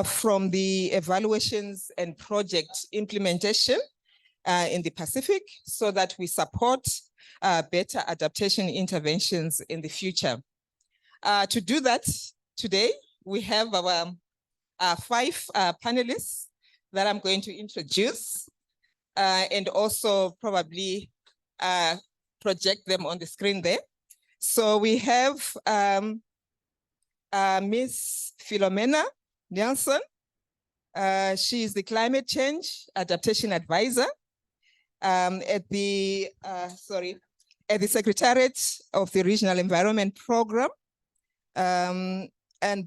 from the evaluations and project implementation in the Pacific so that we support better adaptation interventions in the future. To do that, today we have our 5 panelists that I'm going to introduce and also probably project them on the screen there. So we have Ms. Philomena Nelson. She is the Climate Change Adaptation Advisor at the Secretariat of the Regional Environment Program. And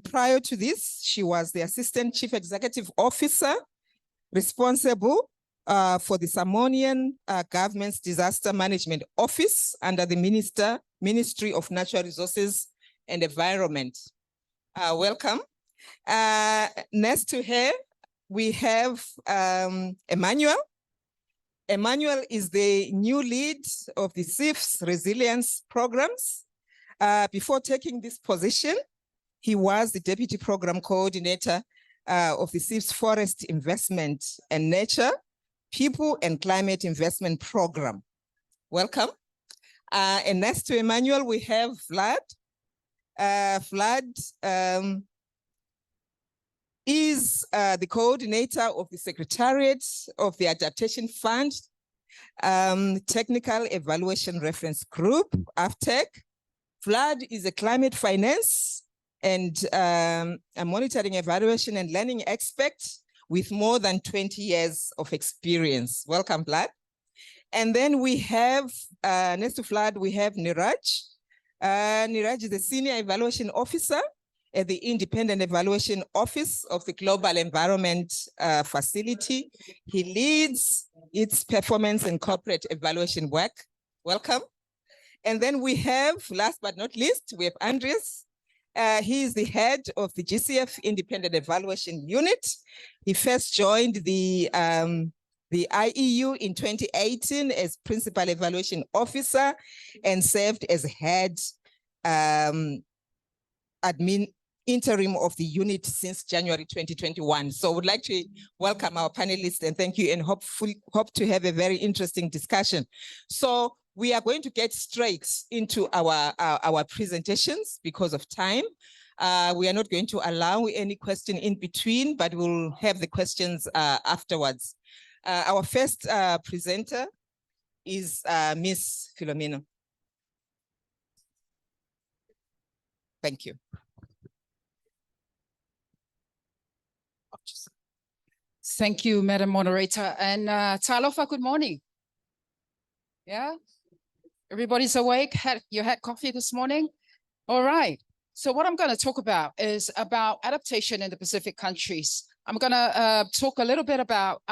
prior to this, she was the Assistant Chief Executive Officer responsible for the Samoanian government's Disaster Management Office under the Ministry of Natural Resources and Environment. Welcome. Next to her, we have Emmanuel. Emmanuel is the new lead of the CIF's resilience programs. Before taking this position, he was the Deputy Program Coordinator of the CIF's Forest Investment and Nature, People and Climate Investment Program. Welcome. And next to Emmanuel, we have Vlad. Vlad is the coordinator of the Secretariat of the Adaptation Fund, Technical Evaluation Reference Group, AF-TERG. Vlad is a climate finance and a monitoring, evaluation, and learning expert with more than 20 years of experience. Welcome, Vlad. And then we have, next to Vlad, we have Niraj. Niraj is the Senior Evaluation Officer at the Independent Evaluation Office of the Global Environment Facility. He leads its performance and corporate evaluation work. Welcome. And then we have, last but not least, we have Andres. He is the head of the GCF Independent Evaluation Unit. He first joined the IEU in 2018 as Principal Evaluation Officer and served as head interim of the unit since January 2021. So I would like to welcome our panelists and thank you and hope to have a very interesting discussion. So we are going to get straight into our presentations because of time. We are not going to allow any question in between, but we'll have the questions afterwards. Our first presenter is Ms. Philomena. Thank you. Thank you, Madam Moderator. And Talofa, good morning. Yeah, everybody's awake? You had coffee this morning? All right. So what I'm going to talk about is about adaptation in the Pacific countries. I'm going to talk a little bit about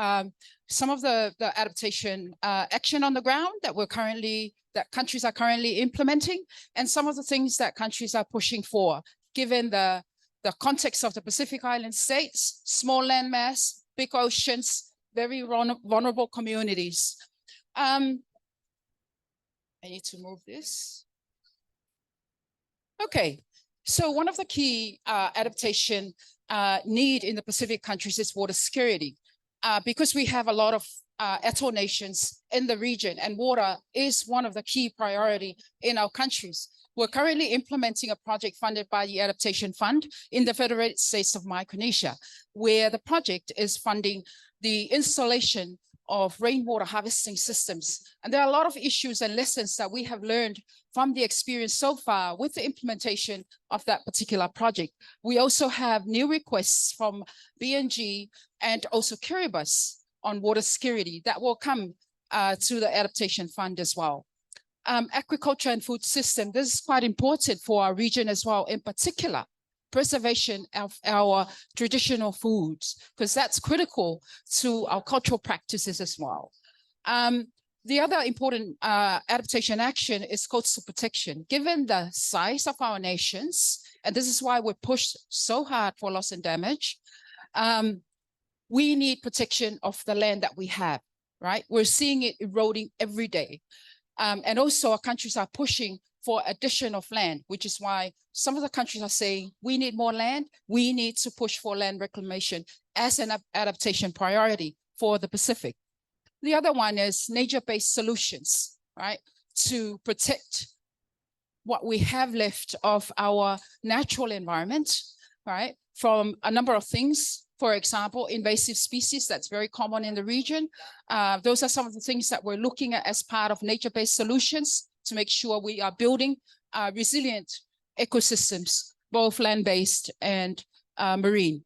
some of the adaptation action on the ground that countries are currently implementing, and some of the things that countries are pushing for, given the context of the Pacific Island states, small landmass, big oceans, very vulnerable communities. I need to move this. Okay, so one of the key adaptation need in the Pacific countries is water security, because we have a lot of atoll nations in the region, and water is one of the key priority in our countries. We're currently implementing a project funded by the Adaptation Fund in the Federated States of Micronesia, where the project is funding the installation of rainwater harvesting systems. And there are a lot of issues and lessons that we have learned from the experience so far with the implementation of that particular project. We also have new requests from BNG and also Kiribati on water security that will come to the Adaptation Fund as well. Agriculture and food system, this is quite important for our region as well, in particular, preservation of our traditional foods, because that's critical to our cultural practices as well. The other important adaptation action is coastal protection. Given the size of our nations, and this is why we push so hard for loss and damage, we need protection of the land that we have, right? We're seeing it eroding every day. And also our countries are pushing for addition of land, which is why some of the countries are saying we need more land. We need to push for land reclamation as an adaptation priority for the Pacific. The other one is nature-based solutions, right? To protect what we have left of our natural environment, right? From a number of things. For example, invasive species, that's very common in the region. Those are some of the things that we're looking at as part of nature-based solutions to make sure we are building resilient ecosystems, both land-based and marine.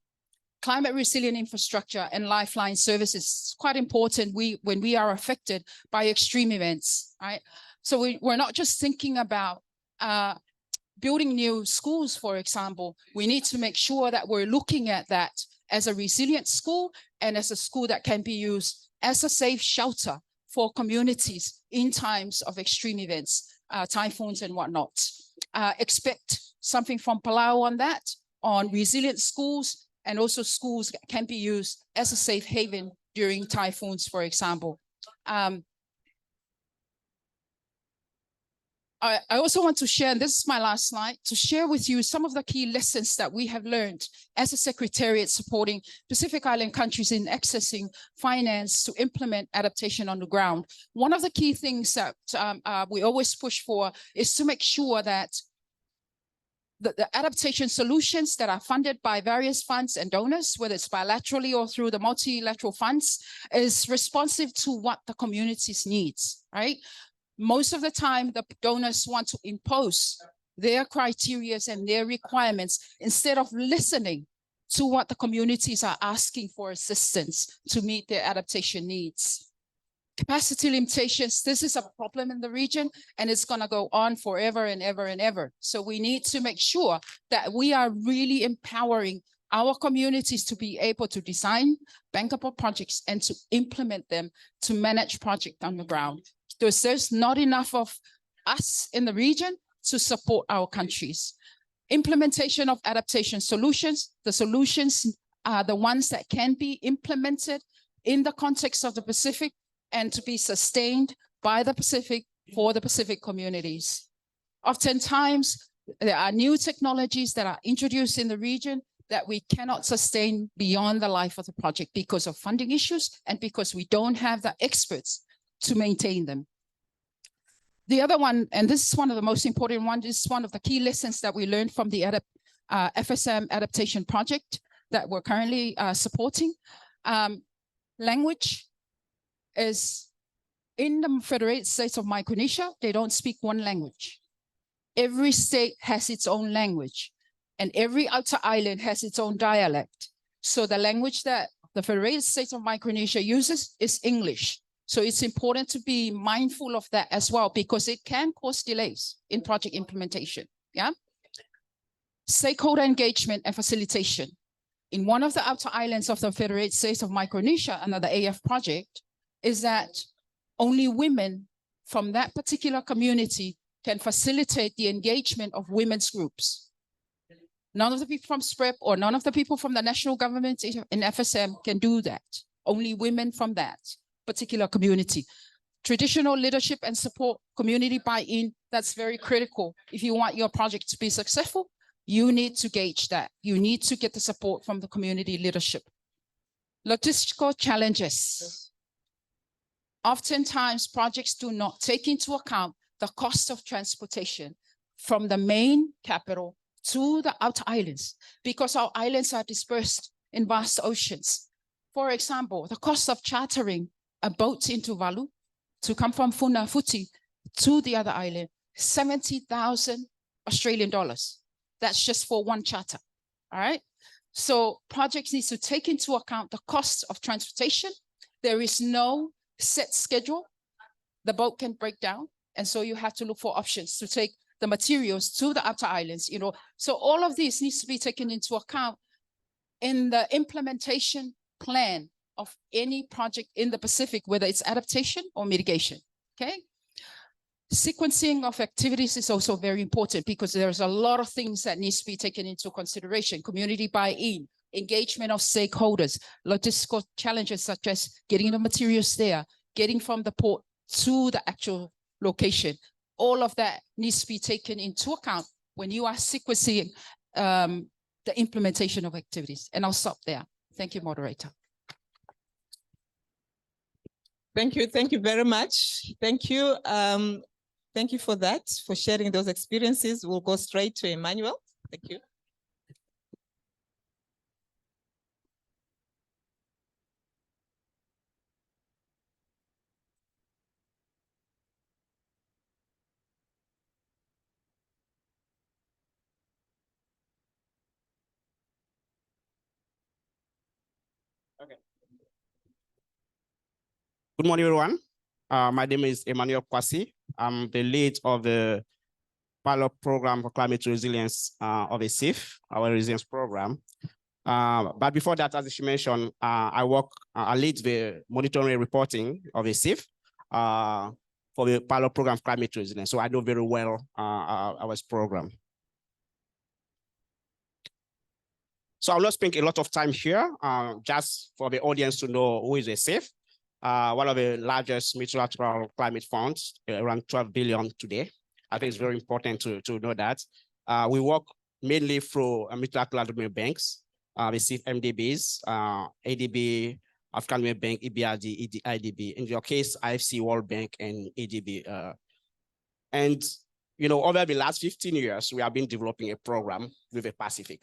Climate resilient infrastructure and lifeline services is quite important when we are affected by extreme events, right? So we're not just thinking about building new schools, for example. We need to make sure that we're looking at that as a resilient school and as a school that can be used as a safe shelter for communities in times of extreme events, typhoons and whatnot. Expect something from Palau on that, on resilient schools, and also schools that can be used as a safe haven during typhoons, for example. I also want to share, and this is my last slide, to share with you some of the key lessons that we have learned as a Secretariat supporting Pacific Island countries in accessing finance to implement adaptation on the ground. One of the key things that we always push for is to make sure that the adaptation solutions that are funded by various funds and donors, whether it's bilaterally or through the multilateral funds, is responsive to what the communities needs, right? Most of the time, the donors want to impose their criteria and their requirements instead of listening to what the communities are asking for assistance to meet their adaptation needs. Capacity limitations, this is a problem in the region, and it's going to go on forever and ever and ever. So we need to make sure that we are really empowering our communities to be able to design bankable projects and to implement them to manage projects on the ground. Because there's not enough of us in the region to support our countries. Implementation of adaptation solutions. The solutions are the ones that can be implemented in the context of the Pacific and to be sustained by the Pacific for the Pacific communities. Oftentimes, there are new technologies that are introduced in the region that we cannot sustain beyond the life of the project because of funding issues and because we don't have the experts to maintain them. The other one, and this is one of the most important ones, is one of the key lessons that we learned from the FSM adaptation project that we're currently supporting. Language is in the Federated States of Micronesia, they don't speak one language. Every state has its own language, and every outer island has its own dialect. So the language that the Federated States of Micronesia uses is English. So it's important to be mindful of that as well, because it can cause delays in project implementation. Yeah. Stakeholder engagement and facilitation. In one of the outer islands of the Federated States of Micronesia, under the AF project, is that only women from that particular community can facilitate the engagement of women's groups. None of the people from SPREP or none of the people from the national government in FSM can do that. Only women from that particular community. Traditional leadership and support, community buy-in, that's very critical. If you want your project to be successful, you need to gauge that. You need to get the support from the community leadership. Logistical challenges. Oftentimes, projects do not take into account the cost of transportation from the main capital to the outer islands, because our islands are dispersed in vast oceans. For example, the cost of chartering a boat into Valu to come from Funafuti to the other island, 70,000 Australian dollars. That's just for one charter, all right? So projects need to take into account the cost of transportation. There is no set schedule. The boat can break down, and so you have to look for options to take the materials to the outer islands, you know. So all of these needs to be taken into account in the implementation plan of any project in the Pacific, whether it's adaptation or mitigation, okay? Sequencing of activities is also very important because there's a lot of things that needs to be taken into consideration. Community buy-in, engagement of stakeholders, logistical challenges such as getting the materials there, getting from the port to the actual location. all of that needs to be taken into account when you are sequencing the implementation of activities. And I'll stop there. Thank you, moderator. Thank you very much. Thank you. Thank you for that, for sharing those experiences. We'll go straight to Emmanuel. Thank you. Okay. Good morning, everyone. My name is Emmanuel Kwasi. I'm the lead of the pilot program for climate resilience of a SIF, our resilience program. But before that, as she mentioned, I lead the monitoring and reporting of a SIF for the pilot program climate resilience. So I know very well our program. So I'll not spend a lot of time here, just for the audience to know who is a SIF. One of the largest multilateral climate funds, around 12 billion today. I think it's very important to know that. We work mainly through multilateral development banks, we see MDBs, ADB, African Development Bank, EBRD, IDB. In your case, IFC, World Bank, and ADB. And over the last 15 years, we have been developing a program with the Pacific.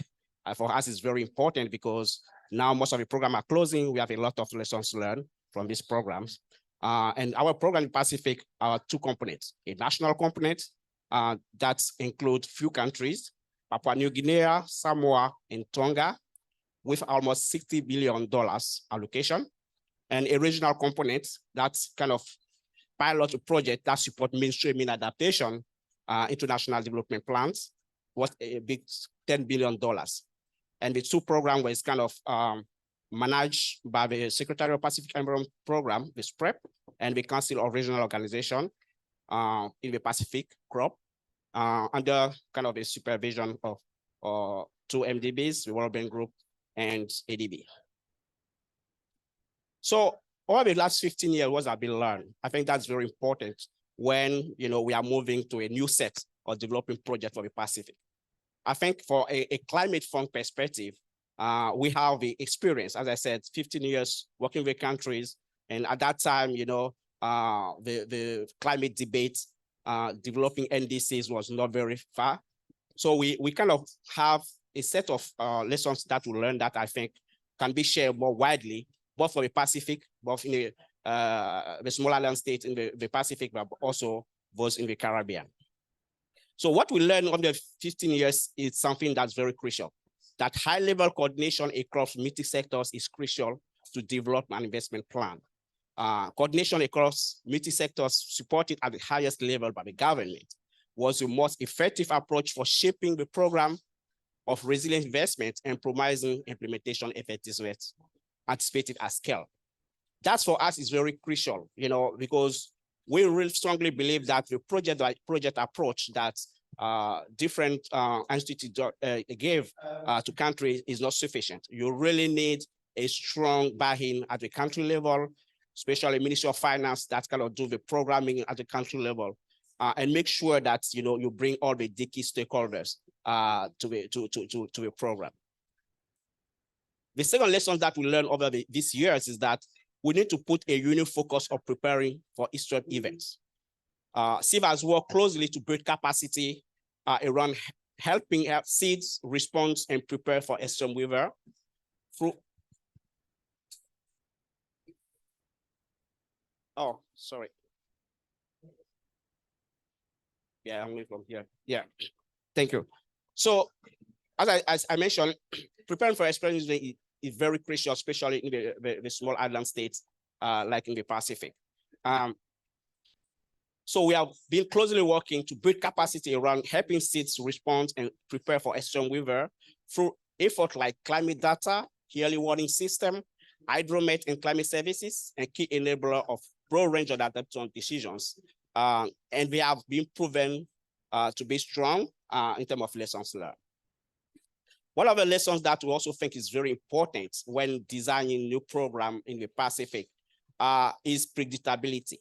For us, it's very important because now most of the programs are closing. We have a lot of lessons learned from these programs. And our program in Pacific are two components: a national component that includes few countries, Papua New Guinea, Samoa, and Tonga, with almost $60 billion allocation, and a regional component that's kind of pilot project that support mainstreaming adaptation international development plans, was a big $10 billion. And the two programs was kind of managed by the Secretariat of Pacific Environment Program, the SPREP, and the Council of Regional Organization in the Pacific, CROP, under kind of the supervision of two MDBs, the World Bank Group and ADB. So over the last 15 years, what have been learned? I think that's very important when we are moving to a new set of developing projects for the Pacific. I think for a climate fund perspective, we have the experience, as I said, 15 years working with countries. And at that time, the climate debate, developing NDCs was not very far. So we kind of have a set of lessons that we learned that I think can be shared more widely, both for the Pacific, both in the small island states in the Pacific, but also those in the Caribbean. So what we learned on the 15 years is something that's very crucial, that high-level coordination across multi-sectors is crucial to develop an investment plan. Coordination across multi-sectors supported at the highest level by the government was the most effective approach for shaping the program of resilient investment and promising implementation effectiveness anticipated at scale. That's for us is very crucial, because we really strongly believe that the project approach that different institutes gave to countries is not sufficient. You really need a strong buy-in at the country level, especially Ministry of Finance that kind of do the programming at the country level, and make sure that you bring all the key stakeholders to the program. The second lesson that we learned over these years is that we need to put a unique focus on preparing for extreme events. SIF has worked closely to build capacity around helping seeds, response, and prepare for extreme weather through. Oh, sorry. Yeah, I'm going from here. Yeah, thank you. So, as I mentioned, preparing for extreme events is very crucial, especially in the small island states like in the Pacific. So we have been closely working to build capacity around helping states respond and prepare for extreme weather through efforts like climate data, yearly warning system, hydromet and climate services, and key enabler of broad range of adaptation decisions. And they have been proven to be strong in terms of lessons learned. One of the lessons that we also think is very important when designing new program in the Pacific is predictability.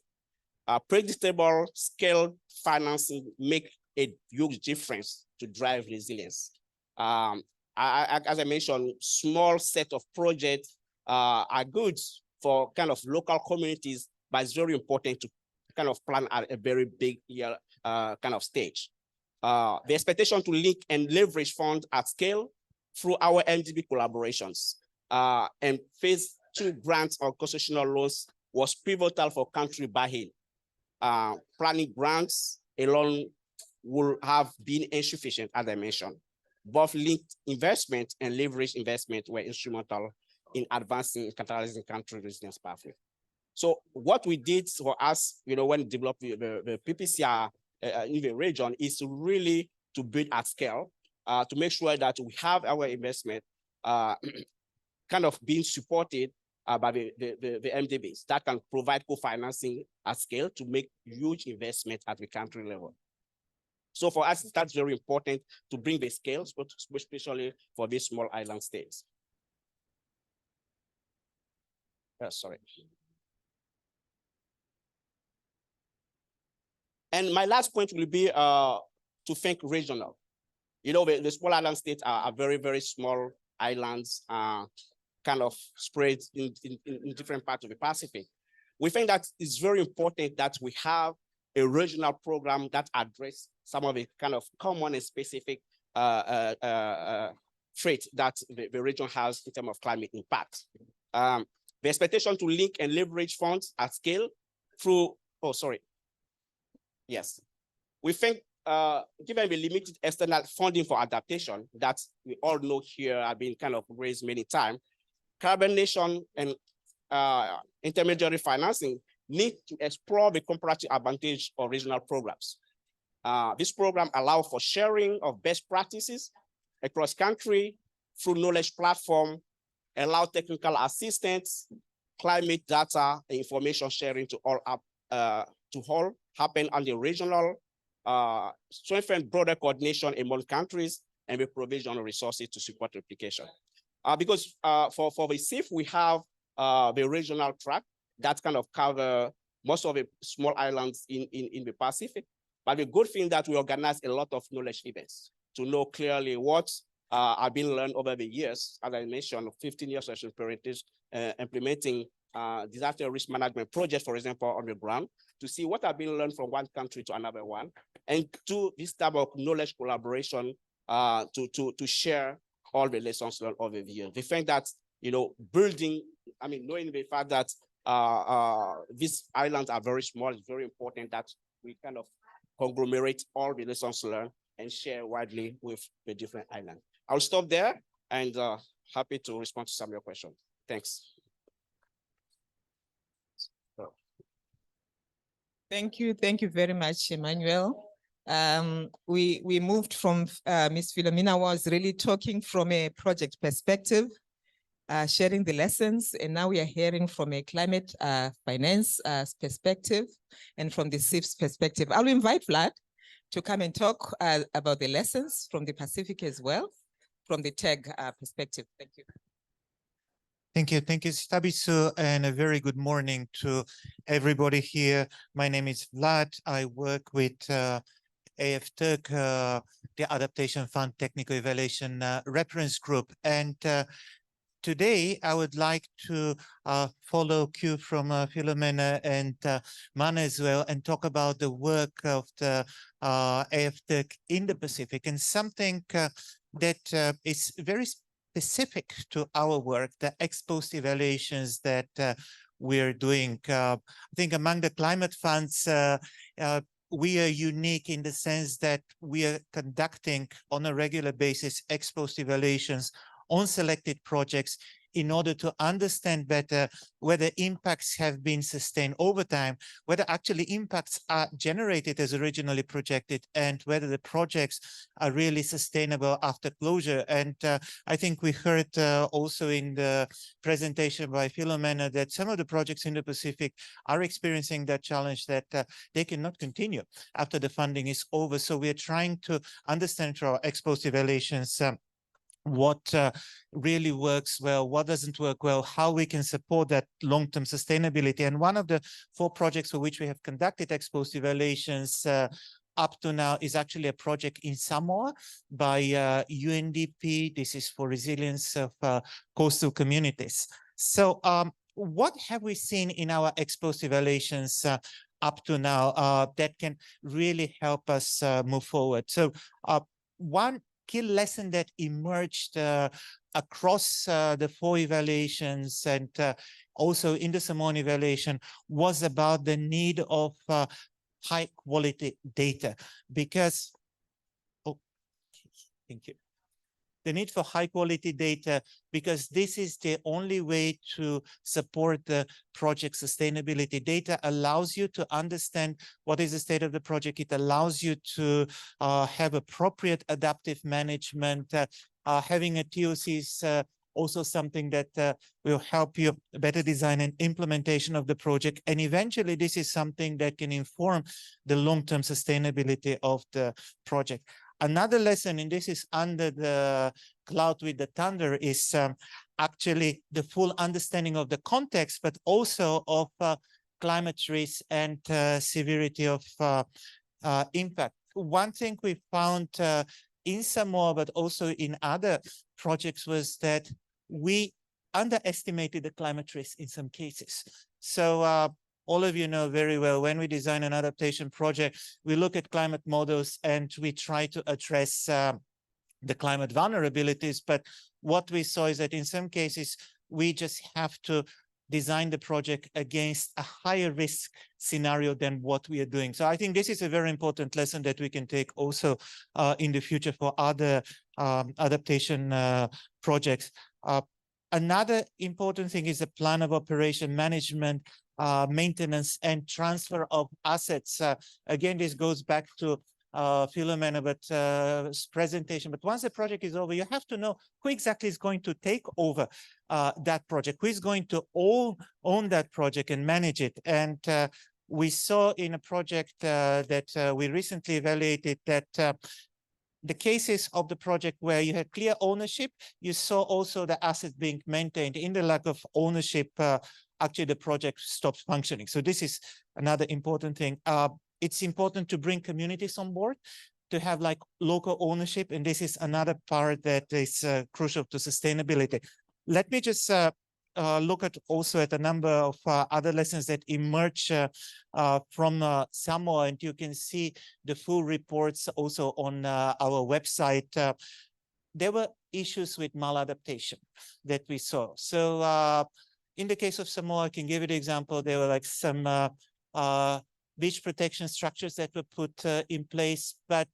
predictable scale financing make a huge difference to drive resilience. As I mentioned, small set of projects are good for kind of local communities, but it's very important to kind of plan at a very big kind of stage. The expectation to link and leverage funds at scale through our MDB collaborations and phase 2 grants or concessional loans was pivotal for country buy-in. Planning grants alone will have been insufficient, as I mentioned. Both linked investment and leverage investment were instrumental in advancing and catalyzing country resilience pathway. So what we did for us, when developing the PPCR in the region is really to build at scale, to make sure that we have our investment kind of being supported by the MDBs that can provide co-financing at scale to make huge investment at the country level. So for us, that's very important to bring the scales, but especially for these small island states. Sorry. And my last point will be to think regional. The small island states are very, very small islands, kind of spread in different parts of the Pacific. We think that it's very important that we have a regional program that address some of the kind of common and specific threats that the region has in terms of climate impact. The expectation to link and leverage funds at scale through, we think given the limited external funding for adaptation that we all know here have been kind of raised many times, carbonation and intermediary financing need to explore the comparative advantage of regional programs. This program allows for sharing of best practices across country through knowledge platform, allow technical assistance, climate data, and information sharing to all happen on the regional, strengthen broader coordination among countries, and the provision of resources to support replication. Because for the CIF, we have the regional track that kind of cover most of the small islands in the Pacific. But the good thing that we organize a lot of knowledge events to know clearly what have been learned over the years. As I mentioned, 15 years of experience implementing disaster risk management projects, for example, on the ground, to see what have been learned from one country to another one, and do this type of knowledge collaboration to share all the lessons learned over the years. We think that, building, knowing the fact that these islands are very small, it's very important that we kind of conglomerate all the lessons learned and share widely with the different islands. I'll stop there and happy to respond to some of your questions. Thanks. Thank you very much, Emmanuel. We moved from Ms. Philomena was really talking from a project perspective, sharing the lessons, and now we are hearing from a climate finance perspective and from the CIF's perspective. I'll invite Vlad to come and talk about the lessons from the Pacific as well, from the TERG perspective. Thank you. Thank you, Stabiso, and a very good morning to everybody here. My name is Vlad. I work with AF-TERG, the Adaptation Fund Technical Evaluation Reference Group. And today, I would like to follow cue from Philomena and Mana as well, and talk about the work of the AF-TERG in the Pacific, and something that is very specific to our work, the ex-post evaluations that we're doing. I think among the climate funds, we are unique in the sense that we are conducting on a regular basis ex-post evaluations on selected projects in order to understand better whether impacts have been sustained over time, whether actually impacts are generated as originally projected, and whether the projects are really sustainable after closure. And I think we heard also in the presentation by Philomena that some of the projects in the Pacific are experiencing that challenge, that they cannot continue after the funding is over. So we are trying to understand through our ex-post evaluations what really works well, what doesn't work well, how we can support that long-term sustainability. And one of the 4 projects for which we have conducted ex-post evaluations up to now is actually a project in Samoa by UNDP. This is for resilience of coastal communities. So what have we seen in our ex-post evaluations up to now that can really help us move forward? So one key lesson that emerged across the 4 evaluations and also in the Samoan evaluation was about the need of high quality data, because, thank you. The need for high quality data, because this is the only way to support the project sustainability. Data allows you to understand what is the state of the project. It allows you to have appropriate adaptive management. Having a TOC is also something that will help you better design and implementation of the project. And eventually this is something that can inform the long-term sustainability of the project. Another lesson, and this is under the cloud with the thunder, is actually the full understanding of the context, but also of climate risk and severity of impact. One thing we found in Samoa, but also in other projects, was that we underestimated the climate risk in some cases. So all of you know very well, when we design an adaptation project, we look at climate models and we try to address the climate vulnerabilities. But what we saw is that in some cases, we just have to design the project against a higher risk scenario than what we are doing. So I think this is a very important lesson that we can take also in the future for other adaptation projects. Another important thing is the plan of operation management, maintenance and transfer of assets. Again, this goes back to Philomena's presentation. But once the project is over, you have to know who exactly is going to take over that project, who is going to own that project and manage it. And we saw in a project that we recently evaluated that the cases of the project where you had clear ownership, you saw also the assets being maintained. In the lack of ownership, actually the project stops functioning. So this is another important thing. It's important to bring communities on board, to have like local ownership. And this is another part that is crucial to sustainability. Let me just look at also at a number of other lessons that emerge from Samoa, and you can see the full reports also on our website. There were issues with maladaptation that we saw. So in the case of Samoa, I can give you the example. There were like some beach protection structures that were put in place, but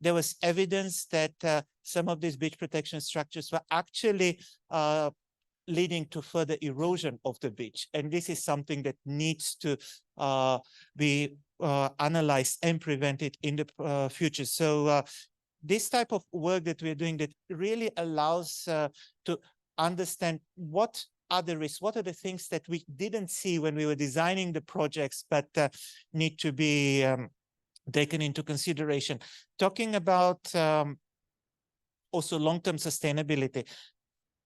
there was evidence that some of these beach protection structures were actually leading to further erosion of the beach. And this is something that needs to be analyzed and prevented in the future. So this type of work that we're doing that really allows to understand what are the risks, what are the things that we didn't see when we were designing the projects, but need to be taken into consideration. Talking about also long-term sustainability,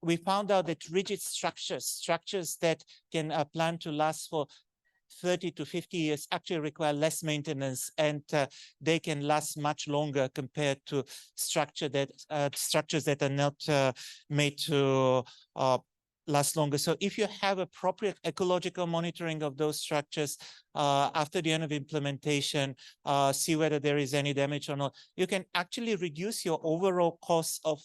we found out that rigid structures that can plan to last for 30 to 50 years actually require less maintenance, and they can last much longer compared to structures that are not made to last longer. So if you have appropriate ecological monitoring of those structures after the end of implementation, see whether there is any damage or not, you can actually reduce your overall costs of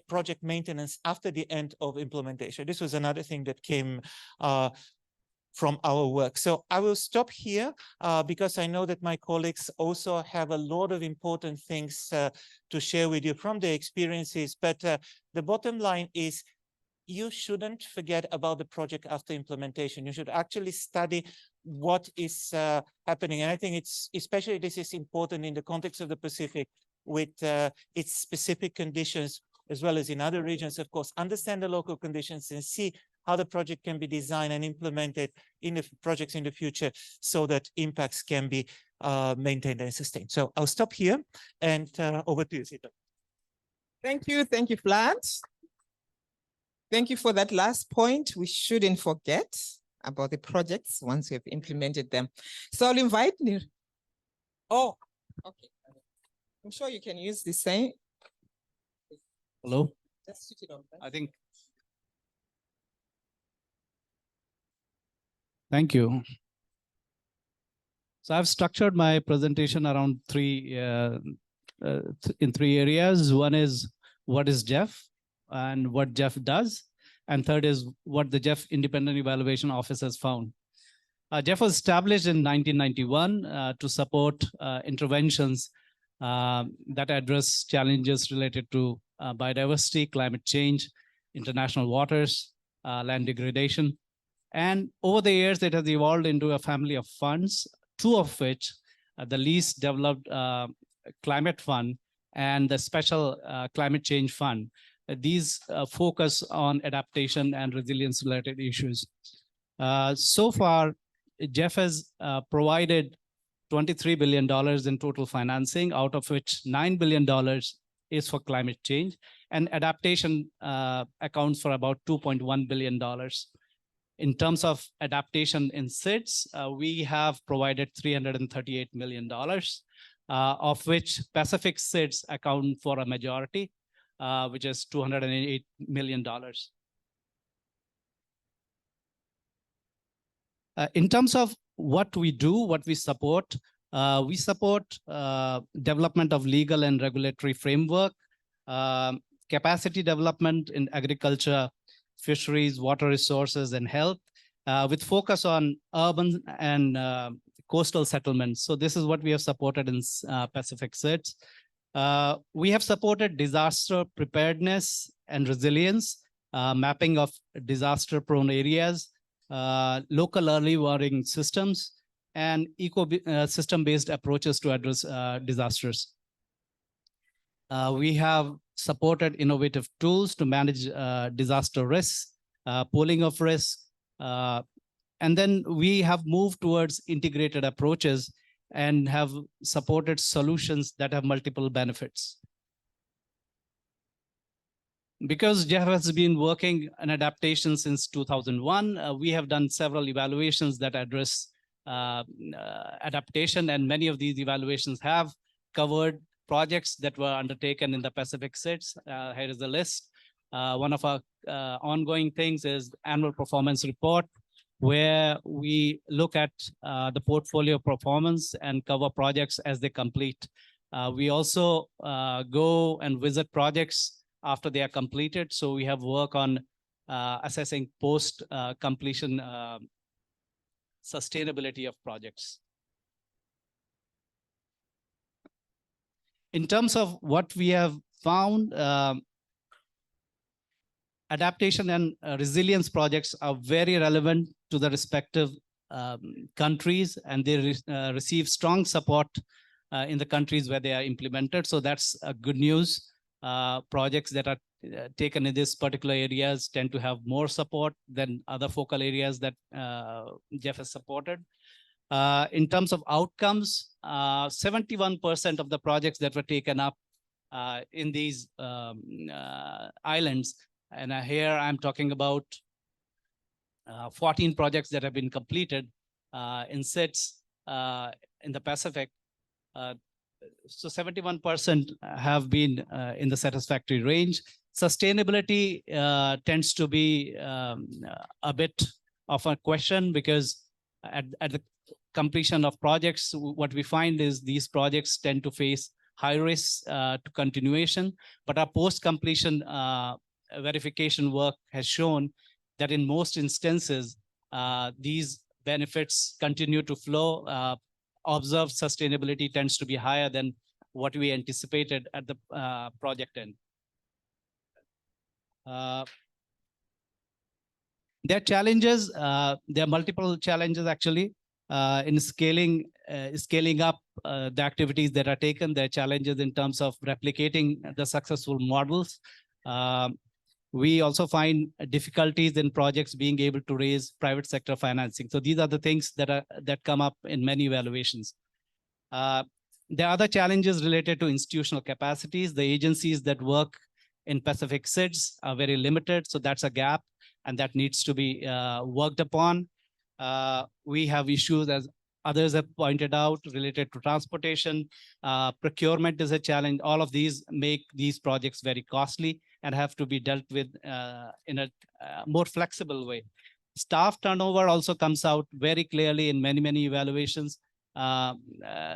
project maintenance after the end of implementation. This was another thing that came from our work. So I will stop here because I know that my colleagues also have a lot of important things to share with you from their experiences. But the bottom line is, you shouldn't forget about the project after implementation. You should actually study what is happening. And I think it's especially this is important in the context of the Pacific with its specific conditions, as well as in other regions, of course. Understand the local conditions and see how the project can be designed and implemented in the projects in the future so that impacts can be maintained and sustained. So I'll stop here and over to you, Sita. Thank you, Vlad. Thank you for that last point. We shouldn't forget about the projects once we have implemented them. So I'll invite you. Oh, okay. I'm sure you can use the same. Hello, Just switch it on. I think. Thank you. So I've structured my presentation around in three areas. One is what is GEF and what GEF does. And third is what the GEF Independent Evaluation Office has found. GEF was established in 1991 to support interventions that address challenges related to biodiversity, climate change, international waters, land degradation. And over the years, it has evolved into a family of funds, two of which, the least developed climate fund and the special climate change fund. These focus on adaptation and resilience related issues. So far, GEF has provided $23 billion in total financing, out of which $9 billion is for climate change, and adaptation accounts for about $2.1 billion. In terms of adaptation in SIDS, we have provided $338 million, of which Pacific SIDS account for a majority, which is $208 million. In terms of what we do, what we support development of legal and regulatory framework, capacity development in agriculture, fisheries, water resources, and health, with focus on urban and coastal settlements. So this is what we have supported in Pacific SIDS. We have supported disaster preparedness and resilience, mapping of disaster-prone areas, local early warning systems, and ecosystem-based approaches to address disasters. We have supported innovative tools to manage disaster risks, pooling of risk, and then we have moved towards integrated approaches and have supported solutions that have multiple benefits. Because GEF has been working on adaptation since 2001, we have done several evaluations that address adaptation, and many of these evaluations have covered projects that were undertaken in the Pacific SIDS. Here is the list. One of our ongoing things is annual performance report, where we look at the portfolio performance and cover projects as they complete. We also go and visit projects after they are completed. So we have work on assessing post-completion sustainability of projects. In terms of what we have found, adaptation and resilience projects are very relevant to the respective countries, and they receive strong support in the countries where they are implemented. So that's good news. Projects that are taken in this particular areas tend to have more support than other focal areas that GEF has supported. In terms of outcomes, 71% of the projects that were taken up in these islands, and here I'm talking about 14 projects that have been completed in SIDS in the Pacific. So 71% have been in the satisfactory range. Sustainability tends to be a bit of a question, because at the completion of projects, what we find is these projects tend to face high risks to continuation, but our post-completion verification work has shown that in most instances, these benefits continue to flow. Observed sustainability tends to be higher than what we anticipated at the project end. There are challenges, there are multiple challenges actually in scaling up the activities that are taken. There are challenges in terms of replicating the successful models. We also find difficulties in projects being able to raise private sector financing. So these are the things that come up in many evaluations. There are other challenges related to institutional capacities. The agencies that work in Pacific SIDS are very limited. So that's a gap, and that needs to be worked upon. We have issues, as others have pointed out, related to transportation. Procurement is a challenge. All of these make these projects very costly and have to be dealt with in a more flexible way. Staff turnover also comes out very clearly in many evaluations.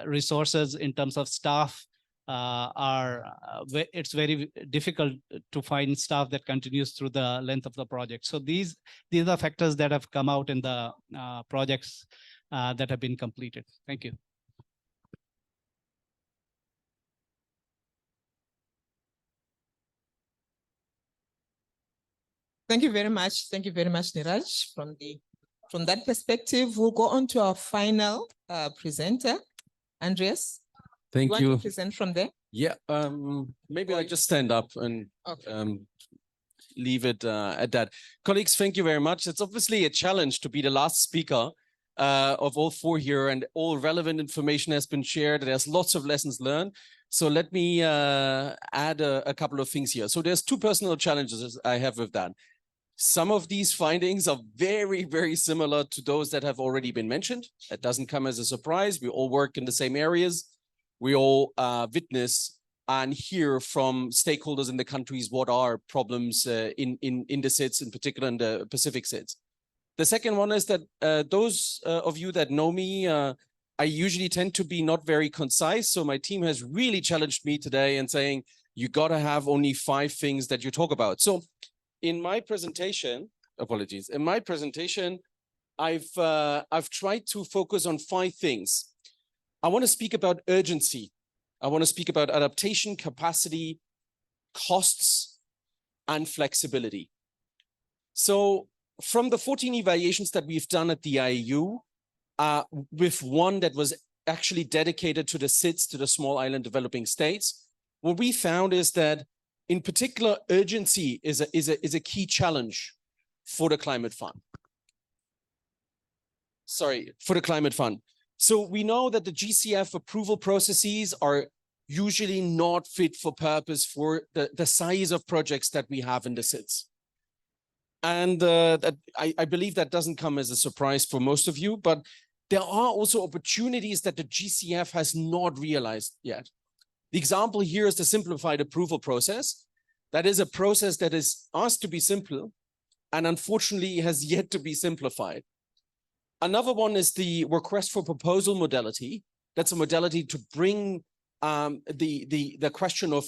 Resources in terms of staff it's very difficult to find staff that continues through the length of the project. So these are factors that have come out in the projects that have been completed. Thank you. Thank you very much. Thank you very much, Niraj. From that perspective, we'll go on to our final presenter, Andreas. Thank Want you. to present from there? Yeah, maybe I just stand up and leave it at that. Colleagues, thank you very much. It's obviously a challenge to be the last speaker of all four here, and all relevant information has been shared. There's lots of lessons learned. So let me add a couple of things here. So there's two personal challenges I have with that. Some of these findings are very similar to those that have already been mentioned. That doesn't come as a surprise. We all work in the same areas. We all witness and hear from stakeholders in the countries what are problems in the SIDS, in particular in the Pacific SIDS. The second one is that those of you that know me, I usually tend to be not very concise. So my team has really challenged me today and saying, you got to have only 5 things that you talk about. So in my presentation, apologies, in my presentation, I've tried to focus on 5 things. I want to speak about urgency. I want to speak about adaptation, capacity, costs, and flexibility. So from the 14 evaluations that we've done at the IAU, with one that was actually dedicated to the SIDS, to the small island developing states, what we found is that in particular, urgency is a key challenge for the climate fund. Sorry, for the climate fund. So we know that the GCF approval processes are usually not fit for purpose for the size of projects that we have in the SIDS. And I believe that doesn't come as a surprise for most of you, but there are also opportunities that the GCF has not realized yet. The example here is the simplified approval process. That is a process that is asked to be simple and unfortunately has yet to be simplified. Another one is the request for proposal modality. That's a modality to bring the question of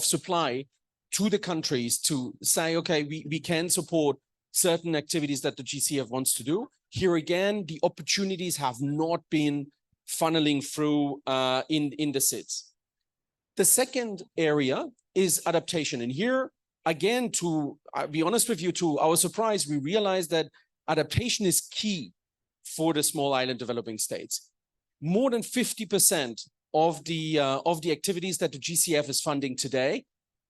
supply to the countries to say, okay, we can support certain activities that the GCF wants to do. Here again, the opportunities have not been funneling through in the SIDS. The second area is adaptation. And here, again, to be honest with you, to our surprise, we realized that adaptation is key for the small island developing states. More than 50% of the activities that the GCF is funding today,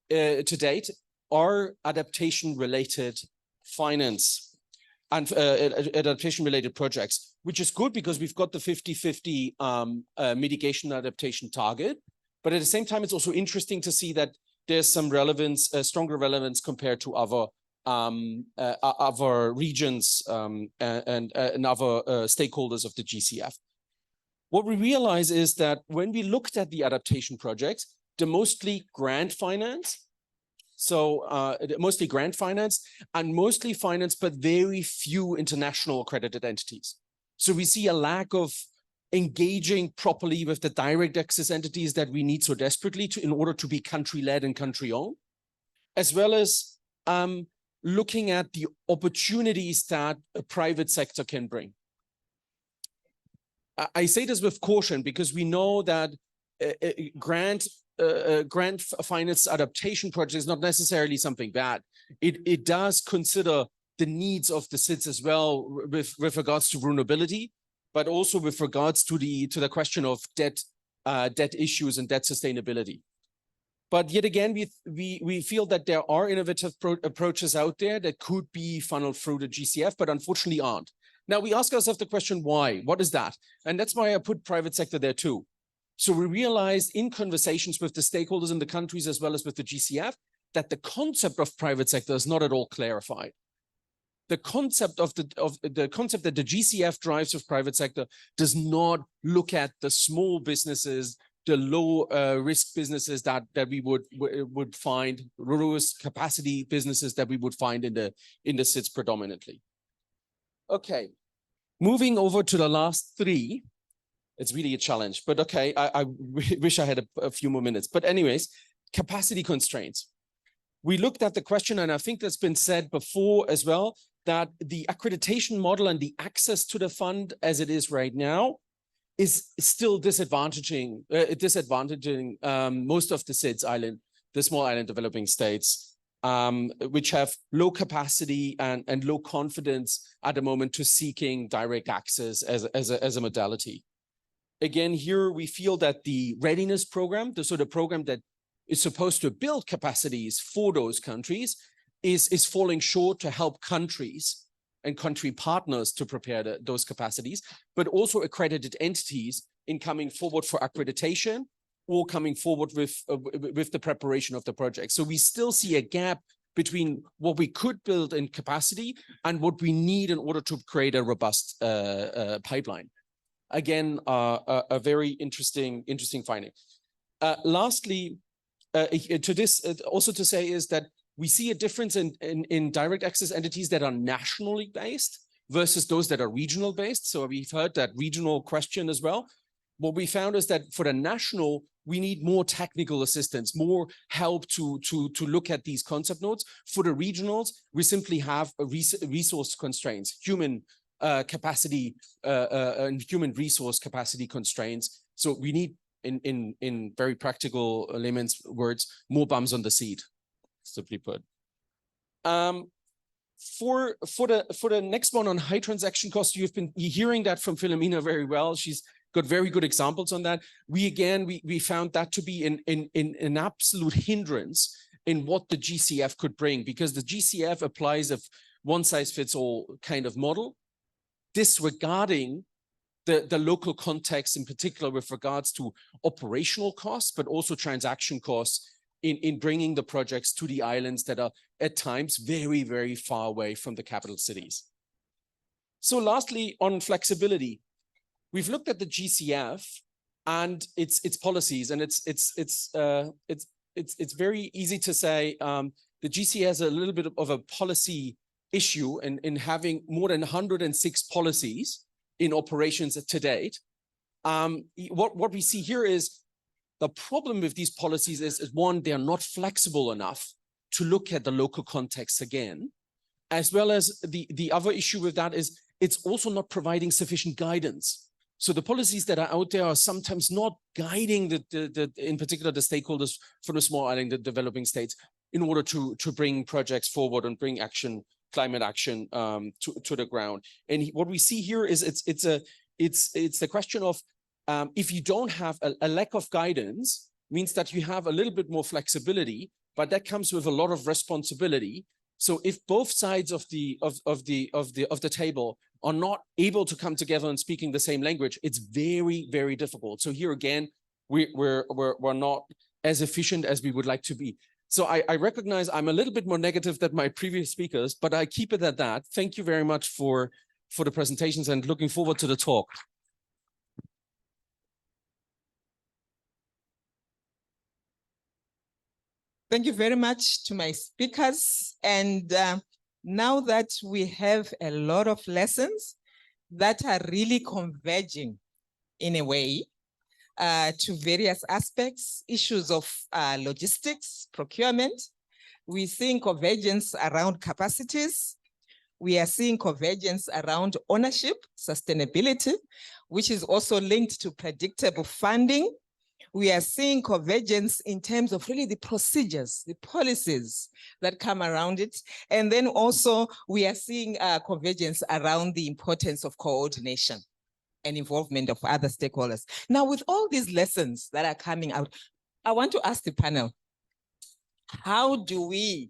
to date, are adaptation-related finance and adaptation-related projects, which is good because we've got the 50-50 mitigation adaptation target. But at the same time, it's also interesting to see that there's some relevance, stronger relevance compared to other regions and other stakeholders of the GCF. What we realize is that when we looked at the adaptation projects, they're mostly grant finance. So mostly grant finance and mostly finance, but very few international accredited entities. So we see a lack of engaging properly with the direct access entities that we need so desperately in order to be country-led and country-owned, as well as looking at the opportunities that a private sector can bring. I say this with caution because we know that grant finance adaptation project is not necessarily something bad. It does consider the needs of the SIDS as well with regards to vulnerability, but also with regards to the question of debt issues and debt sustainability. But yet again, we feel that there are innovative approaches out there that could be funneled through the GCF, but unfortunately aren't. Now we ask ourselves the question, why? What is that? And that's why I put private sector there too. So we realized in conversations with the stakeholders in the countries as well as with the GCF that the concept of private sector is not at all clarified. The concept the concept that the GCF drives of private sector does not look at the small businesses, the low risk businesses that we would find, risk capacity businesses that we would find in the SIDS predominantly. Okay, moving over to the last three. It's really a challenge, but okay, I wish I had a few more minutes. But anyways, capacity constraints. We looked at the question, and I think that's been said before as well, that the accreditation model and the access to the fund as it is right now is still disadvantaging most of the SIDS island, the small island developing states, which have low capacity and low confidence at the moment to seeking direct access as a modality. Again, here we feel that the readiness program, the sort of program that is supposed to build capacities for those countries, is falling short to help countries and country partners to prepare those capacities, but also accredited entities in coming forward for accreditation or coming forward with the preparation of the project. So we still see a gap between what we could build in capacity and what we need in order to create a robust pipeline. Again, a very interesting finding. Lastly, to this, also to say is that we see a difference in direct access entities that are nationally based versus those that are regional based. So we've heard that regional question as well. What we found is that for the national, we need more technical assistance, more help to look at these concept nodes. For the regionals, we simply have a resource constraints, human capacity and human resource capacity constraints. So we need, in very practical layman's words, more bums on the seat, simply put. For the next one on high transaction costs, you've been hearing that from Philomena very well. She's got very good examples on that. We found that to be an absolute hindrance in what the GCF could bring, because the GCF applies a one-size-fits-all kind of model, disregarding the local context, in particular with regards to operational costs, but also transaction costs in bringing the projects to the islands that are at times very, very far away from the capital cities. So lastly, on flexibility, we've looked at the GCF and its policies, and it's very easy to say the GCF has a little bit of a policy issue in having more than 106 policies in operations to date. What we see here is the problem with these policies is one, they're not flexible enough to look at the local context again, as well as the other issue with that is it's also not providing sufficient guidance. So the policies that are out there are sometimes not guiding in particular the stakeholders from the small island, the developing states, in order to bring projects forward and bring climate action to the ground. And what we see here is it's the question of if you don't have a lack of guidance, means that you have a little bit more flexibility, but that comes with a lot of responsibility. So if both sides of the table are not able to come together and speaking the same language, it's very, very difficult. So here again, we're not as efficient as we would like to be. So I recognize I'm a little bit more negative than my previous speakers, but I keep it at that. Thank you very much for the presentations and looking forward to the talk. Thank you very much to my speakers. And now that we have a lot of lessons that are really converging in a way to various aspects, issues of logistics, procurement, we're seeing convergence around capacities. We are seeing convergence around ownership, sustainability, which is also linked to predictable funding. We are seeing convergence in terms of really the procedures, the policies that come around it. And then also we are seeing convergence around the importance of coordination and involvement of other stakeholders. Now, with all these lessons that are coming out, I want to ask the panel, how do we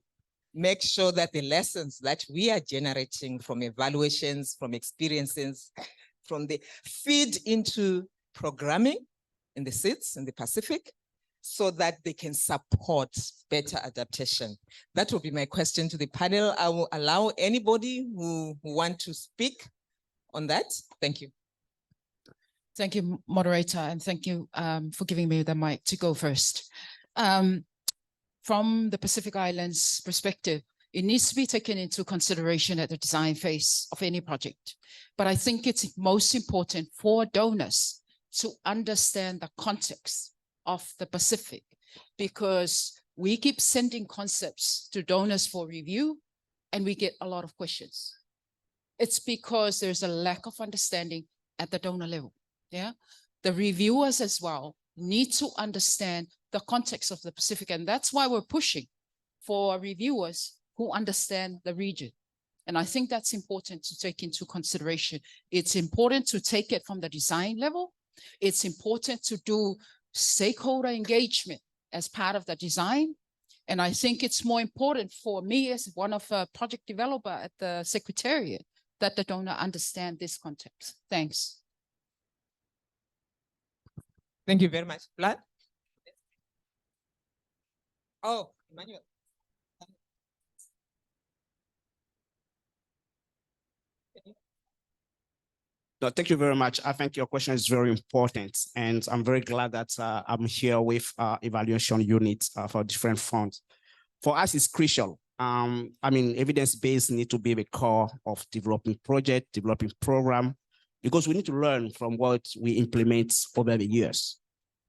make sure that the lessons that we are generating from evaluations, from experiences, from the feed into programming, in the SIDS in the Pacific so that they can support better adaptation? That will be my question to the panel. I will allow anybody who want to speak on that. Thank you. Thank you, moderator, and thank you for giving me the mic to go first. From the Pacific Islands perspective, it needs to be taken into consideration at the design phase of any project. But I think it's most important for donors to understand the context of the Pacific, because we keep sending concepts to donors for review and we get a lot of questions. It's because there's a lack of understanding at the donor level. Yeah, the reviewers as well need to understand the context of the Pacific, and that's why we're pushing for reviewers who understand the region. And I think that's important to take into consideration. It's important to take it from the design level. It's important to do stakeholder engagement as part of the design. And I think it's more important for me as one of a project developer at the Secretariat that the donor understand this context. Thanks. Thank you very much. Vlad? Oh, Emmanuel. No, thank you very much. I think your question is very important, and I'm very glad that I'm here with evaluation units for different funds. For us, it's crucial. I mean, evidence-based need to be the core of developing project, developing program, because we need to learn from what we implement over the years.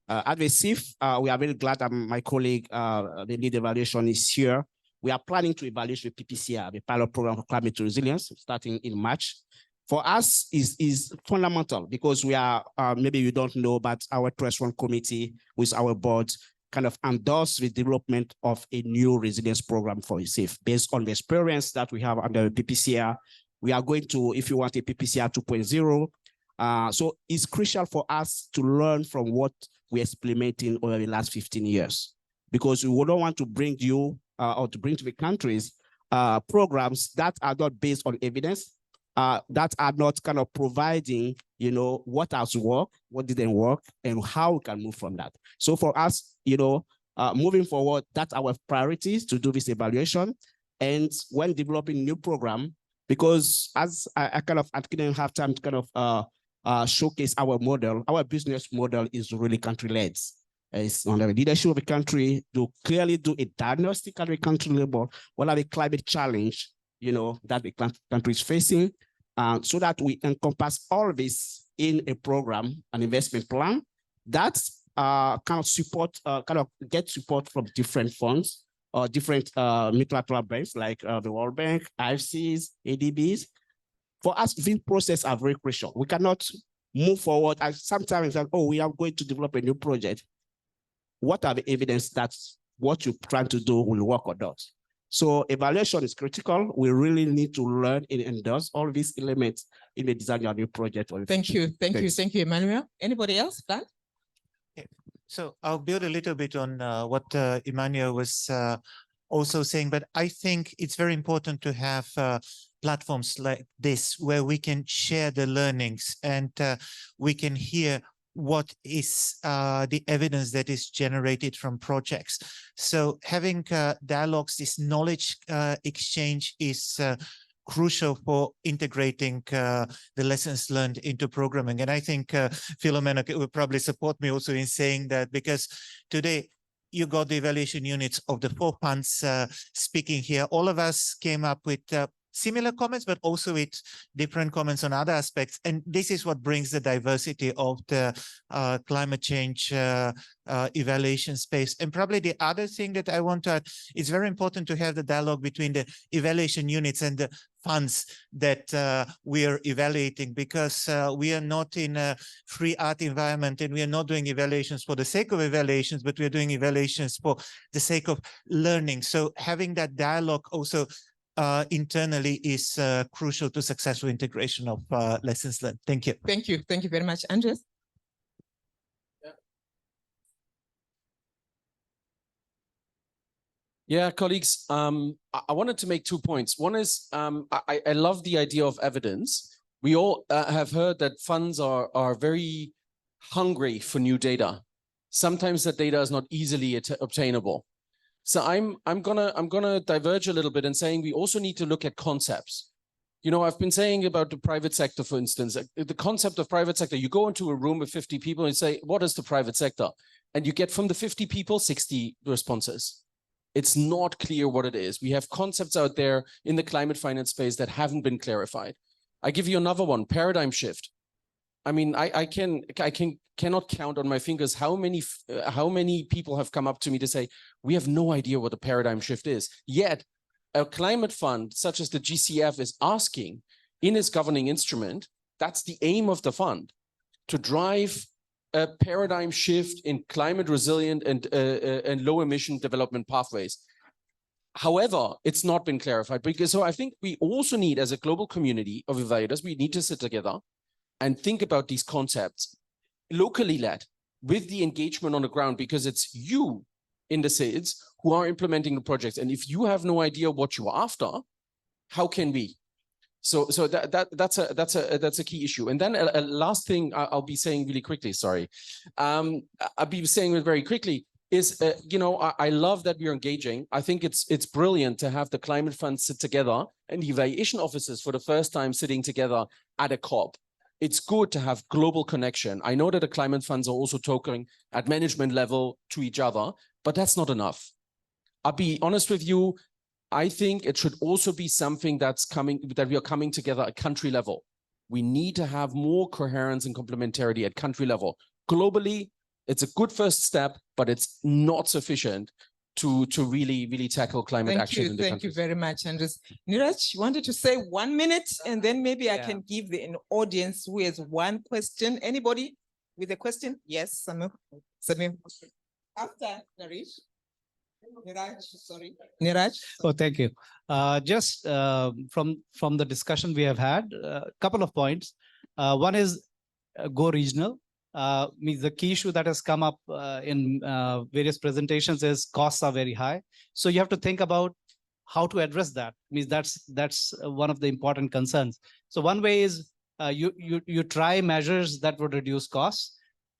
At the CIF, we are very glad that my colleague, the lead evaluation, is here. We are planning to evaluate the PPCR, the Pilot Program for Climate Resilience, starting in March. For us, is fundamental because we are, maybe you don't know, but our Trust Fund Committee with our board kind of endorse the development of a new resilience program for CIF based on the experience that we have under the PPCR. We are going to, if you want, a PPCR 2.0. So it's crucial for us to learn from what we're implementing over the last 15 years, because we don't want to bring you or to bring to the countries programs that are not based on evidence, that are not kind of providing, you know, what has worked, what didn't work, and how we can move from that. So for us, you know, moving forward, that's our priorities to do this evaluation. And when developing new program, because as I didn't have time to kind of showcase our model, our business model is really country-led. It's under the leadership of the country to clearly do a diagnostic at the country level. What are the climate challenge, you know, that the country is facing, so that we encompass all this in a program, an investment plan that kind of support, get support from different funds or different multilateral banks like the World Bank, IFCs, ADBs. For us, these processes are very crucial. We cannot move forward. And sometimes, like, oh, we are going to develop a new project. What are the evidence that what you're trying to do will work or not? So evaluation is critical. We really need to learn and endorse all these elements in the design of a new project. Thank you, thank you, Emmanuel. Anybody else, Dan? Yeah. So I'll build a little bit on what Emmanuel was also saying, but I think it's very important to have platforms like this where we can share the learnings and we can hear what is the evidence that is generated from projects. So having dialogues, this knowledge exchange is crucial for integrating the lessons learned into programming. And I think Philomena will probably support me also in saying that, because today you got the evaluation units of the 4 funds speaking here. All of us came up with similar comments, but also with different comments on other aspects. And this is what brings the diversity of the climate change evaluation space. And probably the other thing that I want to add, it's very important to have the dialogue between the evaluation units and the funds that we are evaluating, because we are not in a free art environment and we are not doing evaluations for the sake of evaluations, but we are doing evaluations for the sake of learning. So having that dialogue also internally is crucial to successful integration of lessons learned. Thank you. Thank you. Thank you very much. Andres? Yeah, colleagues, I wanted to make 2 points. One is I love the idea of evidence. We all have heard that funds are very hungry for new data. Sometimes that data is not easily obtainable. So I'm gonna diverge a little bit and saying we also need to look at concepts. You know, I've been saying about the private sector, for instance, the concept of private sector. You go into a room with 50 people and say, what is the private sector? And you get from the 50 people, 60 responses. It's not clear what it is. We have concepts out there in the climate finance space that haven't been clarified. I give you another one, paradigm shift. I mean, I cannot count on my fingers how many people have come up to me to say, we have no idea what a paradigm shift is. Yet a climate fund such as the GCF is asking in its governing instrument, that's the aim of the fund, to drive a paradigm shift in climate resilient and low emission development pathways. However, it's not been clarified because so I think we also need, as a global community of evaluators, we need to sit together and think about these concepts locally led with the engagement on the ground, because it's you in the cities who are implementing the projects. And if you have no idea what you're after, how can we? So that's a key issue. And then a last thing I'll be saying really quickly, sorry. I'll be saying it very quickly is, you know, I love that we're engaging. I think it's brilliant to have the climate funds sit together and the evaluation officers for the first time sitting together at a COP. It's good to have global connection. I know that the climate funds are also talking at management level to each other, but that's not enough. I'll be honest with you. I think it should also be something that we are coming together at country level. We need to have more coherence and complementarity at country level. Globally, it's a good first step, but it's not sufficient to really tackle climate action in the country. Thank you very much, Andres. Niraj, you wanted to say 1 minute, and then maybe I can give an audience who has one question. Anybody with a question? Yes, Samir. After Narish. Niraj, sorry. Niraj. Oh, thank you. Just from the discussion we have had, a couple of points. One is go regional. Means the key issue that has come up in various presentations is costs are very high. So you have to think about how to address that. Means that's one of the important concerns. So one way is you try measures that would reduce costs,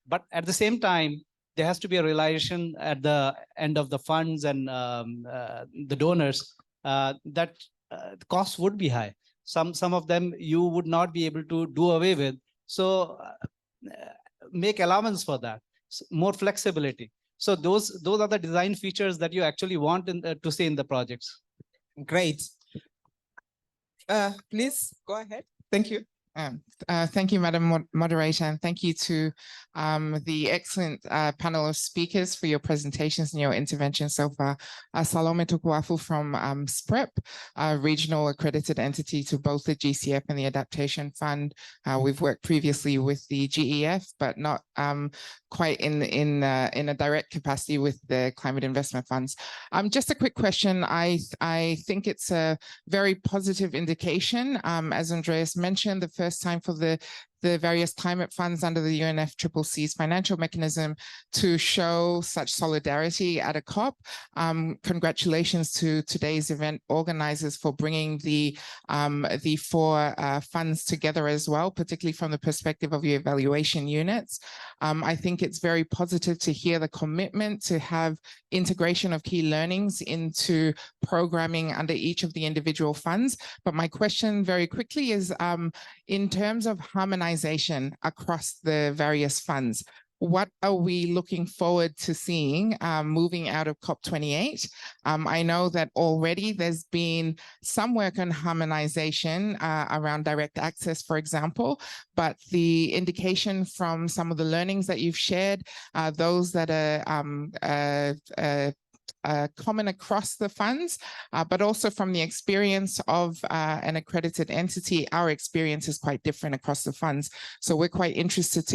but at the same time, there has to be a realization at the end of the funds and the donors that the costs would be high. Some of them you would not be able to do away with. So make allowance for that, more flexibility. So those are the design features that you actually want to see in the projects. Great. Please go ahead. Thank you. Thank you, Madam Moderator, and thank you to the excellent panel of speakers for your presentations and your interventions so far. Salome Tukuafu from SPREP, a regional accredited entity to both the GCF and the Adaptation Fund. We've worked previously with the GEF, but not quite in a direct capacity with the climate investment funds. Just a quick question. I think it's a very positive indication, as Andreas mentioned, the first time for the various climate funds under the UNFCCC's financial mechanism to show such solidarity at a COP. Congratulations to today's event organizers for bringing the four funds together as well, particularly from the perspective of your evaluation units. I think it's very positive to hear the commitment to have integration of key learnings into programming under each of the individual funds. But my question very quickly is, in terms of harmonization across the various funds, what are we looking forward to seeing moving out of COP28? I know that already there's been some work on harmonization around direct access, for example, but the indication from some of the learnings that you've shared, those that are common across the funds, but also from the experience of an accredited entity, our experience is quite different across the funds. So we're quite interested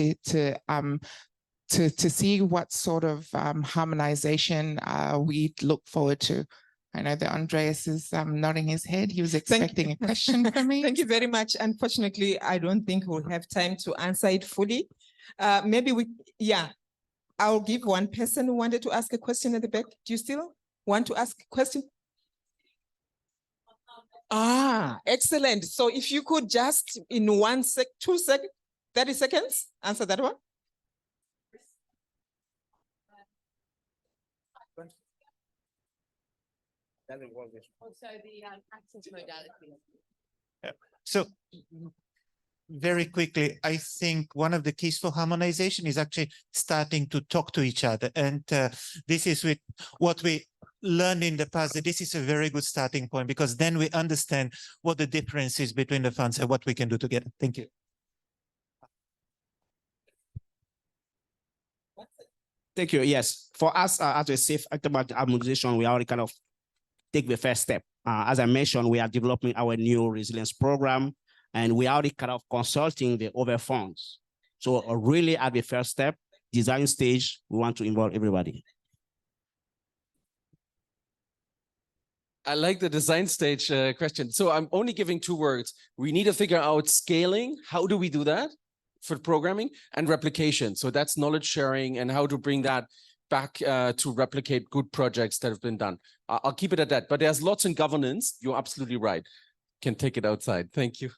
to see what sort of harmonization we look forward to. I know that Andreas is nodding his head. He was expecting a question from me. Thank you very much. Unfortunately, I don't think we'll have time to answer it fully. Maybe I'll give one person who wanted to ask a question at the back. Do you still want to ask a question? Excellent. So if you could just in 30 seconds, answer that one. Also the access modality. So very quickly, I think one of the keys for harmonization is actually starting to talk to each other. And this is with what we learned in the past, that this is a very good starting point, because then we understand what the difference is between the funds and what we can do together. Thank you. Thank you. Yes, for us as a safe automatic harmonization, we already kind of take the first step. As I mentioned, we are developing our new resilience program, and we are already kind of consulting the other funds. So really at the first step, design stage, we want to involve everybody. I like the design stage question. So I'm only giving 2 words. We need to figure out scaling. How do we do that for programming, and replication? So that's knowledge sharing and how to bring that back to replicate good projects that have been done. I'll keep it at that, but there's lots in governance. You're absolutely right. Can take it outside. Thank you.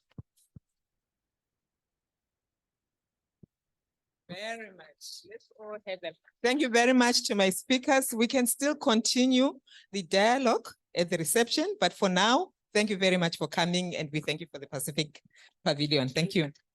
Very much. Let's all have them. Thank you very much to my speakers. We can still continue the dialogue at the reception, but for now, thank you very much for coming, and we thank you for the Pacific Pavilion. Thank you.